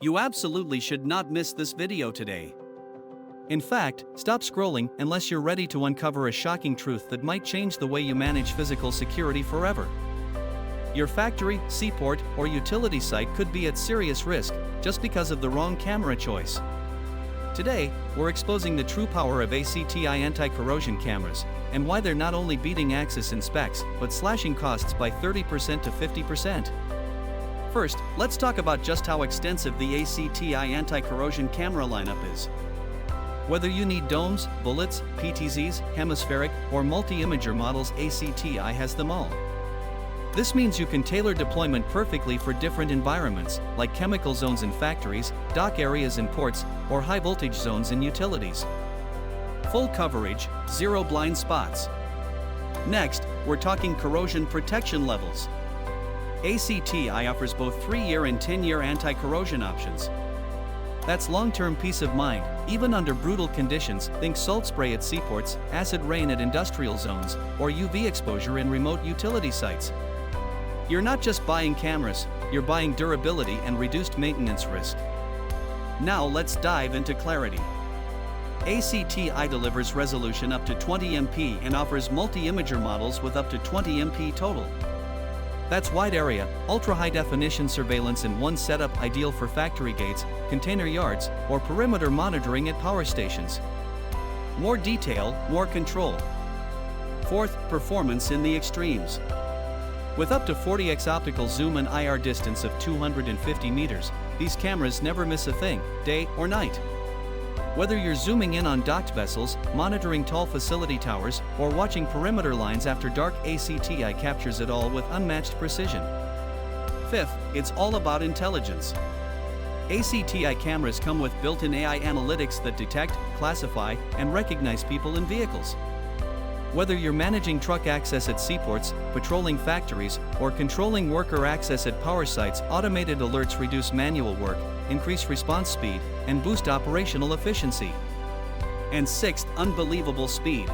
You absolutely should not miss this video today. In fact, stop scrolling unless you're ready to uncover a shocking truth that might change the way you manage physical security forever. Your factory, seaport, or utility site could be at serious risk just because of the wrong camera choice. Today, we're exposing the true power of ACTi Anti-Corrosion Cameras and why they're not only beating Axis in specs but slashing costs by 30% to 50%. First, let's talk about just how extensive the ACTi Anti-Corrosion Camera lineup is. Whether you need domes, bullets, PTZs, hemispheric, or multi-imager models, ACTi has them all. This means you can tailor deployment perfectly for different environments, like chemical zones in factories, dock areas in ports, or high-voltage zones in utilities. Full coverage, zero blind spots. Next, we're talking corrosion protection levels. ACTi offers both 3-year and 10-year anti-corrosion options. That's long-term peace of mind, even under brutal conditions. Think salt spray at seaports, acid rain at industrial zones, or UV exposure in remote utility sites. You're not just buying cameras, you're buying durability and reduced maintenance risk. Now let's dive into clarity. ACTi delivers resolution up to 20 MP and offers multi-imager models with up to 20 MP total. That's wide area, ultra-high definition surveillance in one setup, ideal for factory gates, container yards, or perimeter monitoring at power stations. More detail, more control. Fourth, performance in the extremes. With up to 40x optical zoom and IR distance of 250 meters, these cameras never miss a thing, day or night. Whether you're zooming in on docked vessels, monitoring tall facility towers, or watching perimeter lines after dark, ACTi captures it all with unmatched precision. Fifth, it's all about intelligence. ACTi cameras come with built-in AI analytics that detect, classify, and recognize people in vehicles. Whether you're managing truck access at seaports, patrolling factories, or controlling worker access at power sites, automated alerts reduce manual work, increase response speed, and boost operational efficiency. And sixth, unbelievable speed.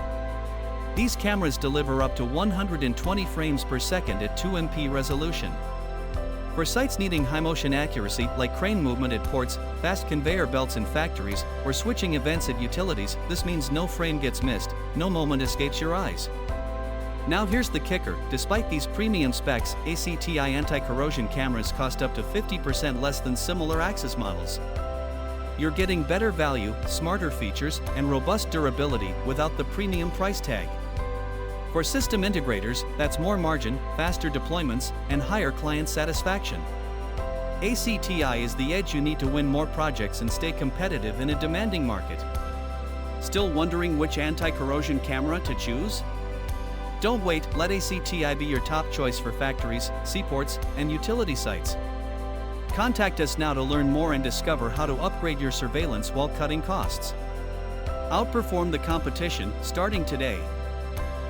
These cameras deliver up to 120 frames per second at 2 MP resolution. For sites needing high-motion accuracy, like crane movement at ports, fast conveyor belts in factories, or switching events at utilities, this means no frame gets missed, no moment escapes your eyes. Now here's the kicker: despite these premium specs, ACTi anti-corrosion cameras cost up to 50% less than similar Axis models. You're getting better value, smarter features, and robust durability without the premium price tag. For system integrators, that's more margin, faster deployments, and higher client satisfaction. ACTi is the edge you need to win more projects and stay competitive in a demanding market. Still wondering which anti-corrosion camera to choose? Don't wait, let ACTi be your top choice for factories, seaports, and utility sites. Contact us now to learn more and discover how to upgrade your surveillance while cutting costs. Outperform the competition, starting today.